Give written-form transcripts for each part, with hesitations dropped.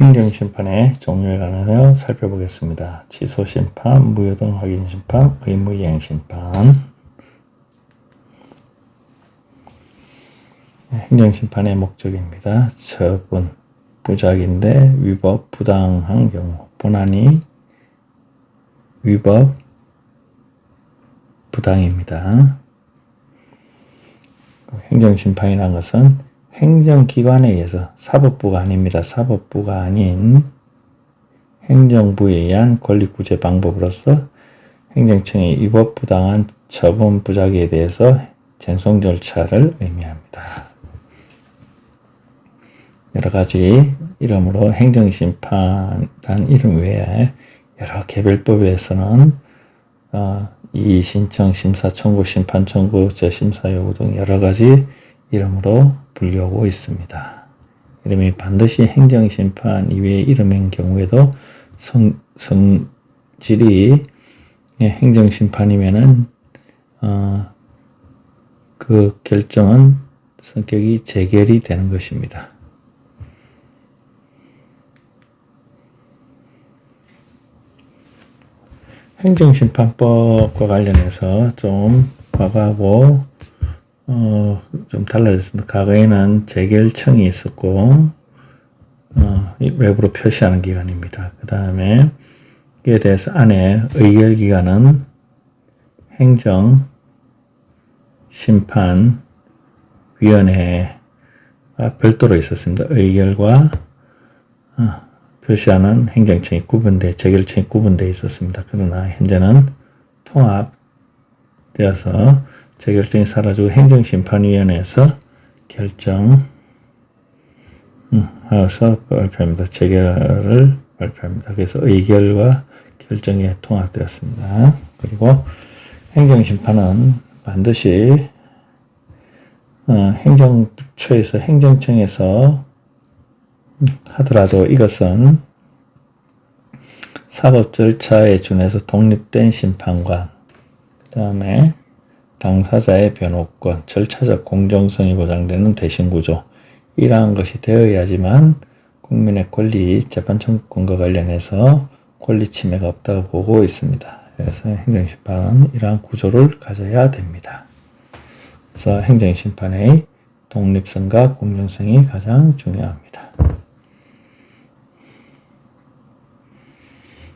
행정심판의 종류에 관해서 살펴보겠습니다. 취소심판, 무효등 확인심판, 의무이행심판. 행정심판의 목적입니다. 처분, 부작인데 위법, 부당한 경우, 본안이 위법, 부당입니다. 행정심판이라는 것은 행정기관에 의해서, 사법부가 아닙니다. 사법부가 아닌 행정부에 의한 권리구제 방법으로서 행정청이 위법 부당한 처분 부작위에 대해서 쟁송 절차를 의미합니다. 여러가지 이름으로 행정심판이라는 이름 외에 여러 개별법에서는 이의신청, 심사청구, 심판청구, 재심사요구 등 여러가지 이름으로 불리우고 있습니다. 이름이 반드시 행정심판 이외의 이름인 경우에도 성질이 행정심판이면은 그 결정은 성격이 재결이 되는 것입니다. 행정심판법과 관련해서 좀 과거하고 좀 달라졌습니다. 과거에는 재결청이 있었고 외부로 표시하는 기관입니다. 그 다음에 이에 대해서 안에 의결기관은 행정심판위원회가 별도로 있었습니다. 의결과 표시하는 행정청이 재결청이 구분되어 있었습니다. 그러나 현재는 통합되어서 재결정이 사라지고 행정심판위원회에서 결정하여서 발표합니다. 재결을 발표합니다. 그래서 의결과 결정이 통합되었습니다. 그리고 행정심판은 반드시 행정부처에서 행정청에서 하더라도 이것은 사법 절차에 준해서 독립된 심판관, 그 다음에 당사자의 변호권, 절차적 공정성이 보장되는 대신구조, 이러한 것이 되어야지만 국민의 권리, 재판 청구권과 관련해서 권리 침해가 없다고 보고 있습니다. 그래서 행정심판은 이러한 구조를 가져야 됩니다. 그래서 행정심판의 독립성과 공정성이 가장 중요합니다.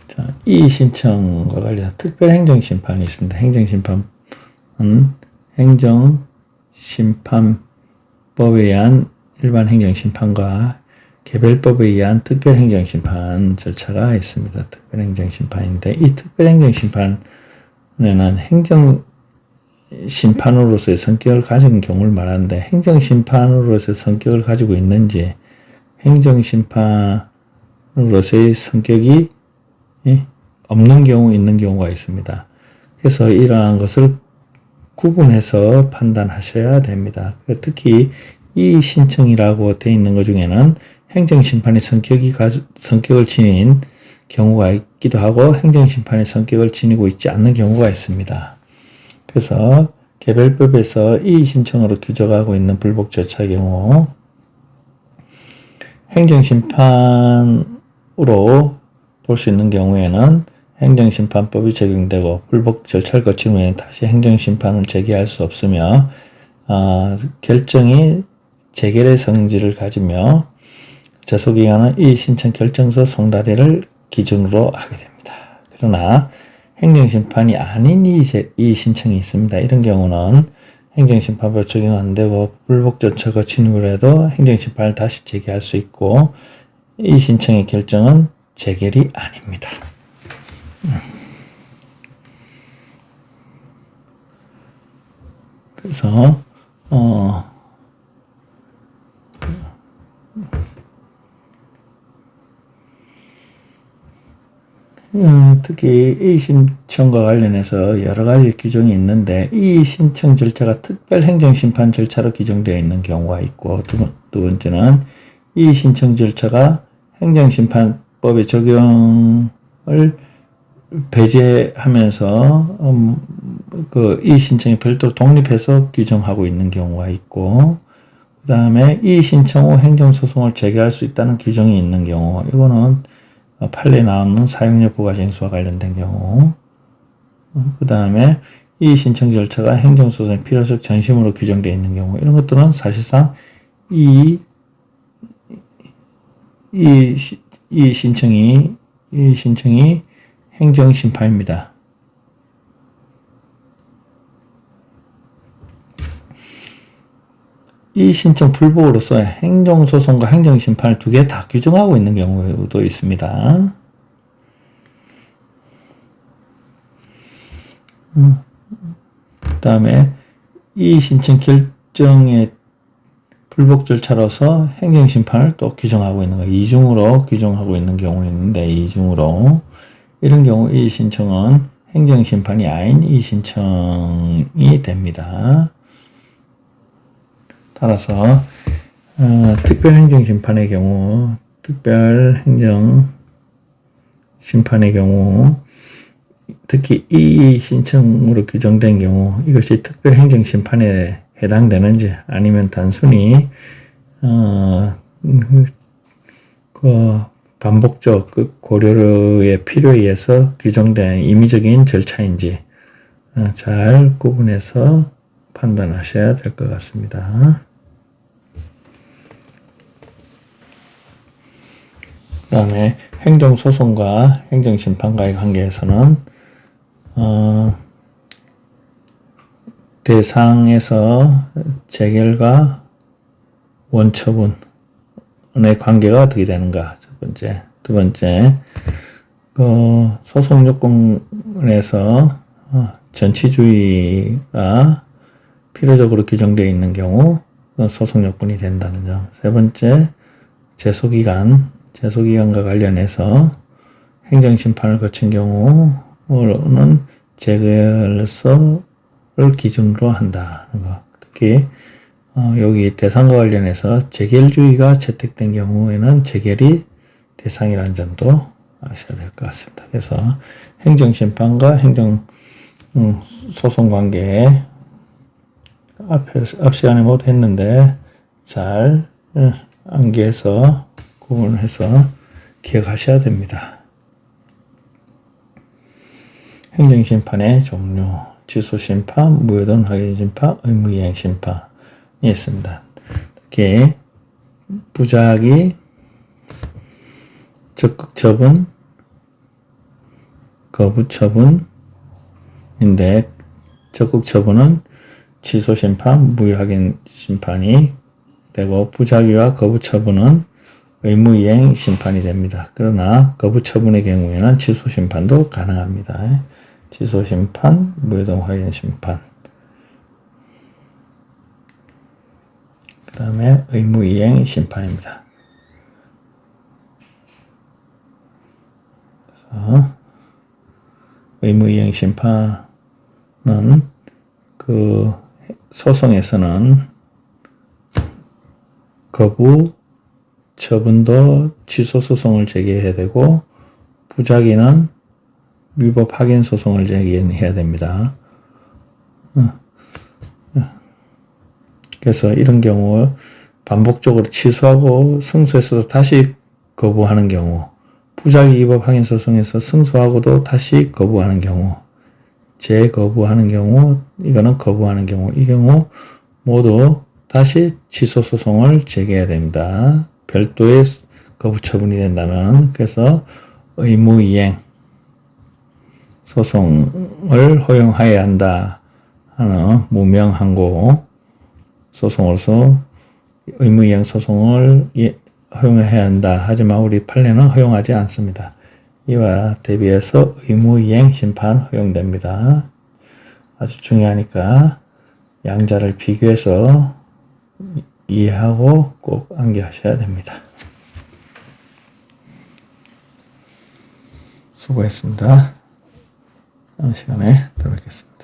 자, 이의신청과 관련해서 특별행정심판이 있습니다. 행정심판은 행정심판법에 의한 일반 행정심판과 개별법에 의한 특별행정심판 절차가 있습니다. 특별행정심판인데 이 특별행정심판에는 행정심판으로서의 성격을 가진 경우를 말하는데 행정심판으로서의 성격을 가지고 있는지 행정심판으로서의 성격이 없는 경우, 있는 경우가 있습니다. 그래서 이러한 것을 구분해서 판단하셔야 됩니다. 특히 이 신청이라고 되어 있는 것 중에는 행정심판의 성격을 지닌 경우가 있기도 하고 행정심판의 성격을 지니고 있지 않는 경우가 있습니다. 그래서 개별법에서 이 신청으로 규정하고 있는 불복 절차의 경우 행정심판으로 볼 수 있는 경우에는 행정심판법이 적용되고 불복 절차를 거친 후에는 다시 행정심판을 제기할 수 없으며 결정이 재결의 성질을 가지며 제소기관은 이 신청 결정서 송달회를 기준으로 하게 됩니다. 그러나 행정심판이 아닌 이 신청이 있습니다. 이런 경우는 행정심판법 적용 안 되고 불복 절차 거친 후에도 행정심판을 다시 제기할 수 있고 이 신청의 결정은 재결이 아닙니다. 그래서 특히 이 신청과 관련해서 여러 가지 규정이 있는데 이 신청 절차가 특별행정심판 절차로 규정되어 있는 경우가 있고 두 번째는 이 신청 절차가 행정심판법의 적용을 배제하면서 이 신청이 별도로 독립해서 규정하고 있는 경우가 있고 그 다음에 이의 신청 후 행정소송을 제기할 수 있다는 규정이 있는 경우, 이거는 판례에 나오는 사용여부 과징수와 관련된 경우, 그 다음에 이의 신청 절차가 행정소송의 필요적 전심으로 규정되어 있는 경우, 이런 것들은 사실상 이의 신청이 행정심판입니다. 이 신청 불복으로서 행정소송과 행정심판을 두 개 다 규정하고 있는 경우도 있습니다. 그 다음에 이 신청 결정의 불복 절차로서 행정심판을 또 규정하고 있는 거예요. 이중으로 규정하고 있는 경우가 있는데, 이중으로. 이런 경우 이 신청은 행정심판이 아닌 이 신청이 됩니다. 따라서 특별행정심판의 경우, 특히 이 신청으로 규정된 경우 이것이 특별행정심판에 해당되는지, 아니면 단순히 반복적 고려의 필요에 의해서 규정된 임의적인 절차인지 잘 구분해서 판단하셔야 될 것 같습니다. 그 다음에 행정소송과 행정심판과의 관계에서는 대상에서 재결과 원처분의 관계가 어떻게 되는가, 첫 번째. 두 번째, 소송 요건에서 전치주의가 필요적으로 규정되어 있는 경우 소송 요건이 된다는 점. 세 번째, 제소기간과 관련해서 행정심판을 거친 경우는 재결서를 기준으로 한다는 것. 특히 여기 대상과 관련해서 재결주의가 채택된 경우에는 재결이 대상이라는 점도 아셔야 될 것 같습니다. 그래서 행정심판과 행정소송 관계에 앞 시간에 모두 했는데 잘 암기해서 구분해서 기억하셔야 됩니다. 행정심판의 종류, 취소심판, 무효돈 확인심판, 의무이행심판이 있습니다. 특히 부작위, 적극처분, 거부처분인데, 적극처분은 취소심판, 무효확인심판이 되고, 부작위와 거부처분은 의무이행심판이 됩니다. 그러나 거부처분의 경우에는 취소심판도 가능합니다. 취소심판, 무효동 확인심판. 그 다음에 의무이행심판입니다. 의무이행심판은 그 소송에서는 거부 처분도 취소소송을 제기해야 되고, 부작위는 위법 확인 소송을 제기해야 됩니다. 그래서 이런 경우 반복적으로 취소하고 승소해서도 다시 거부하는 경우, 부작위 위법 확인 소송에서 승소하고도 다시 거부하는 경우, 재거부하는 경우, 이거는 거부하는 경우, 이 경우 모두 다시 취소 소송을 제기해야 됩니다. 별도의 거부 처분이 된다는. 그래서 의무이행 소송을 허용해야 한다 하는 무명항고 소송으로서 의무이행 소송을 허용해야 한다. 하지만 우리 판례는 허용하지 않습니다. 이와 대비해서 의무이행 심판 허용됩니다. 아주 중요하니까 양자를 비교해서 이해하고 꼭 암기하셔야 됩니다. 수고했습니다. 다음 시간에 또 뵙겠습니다.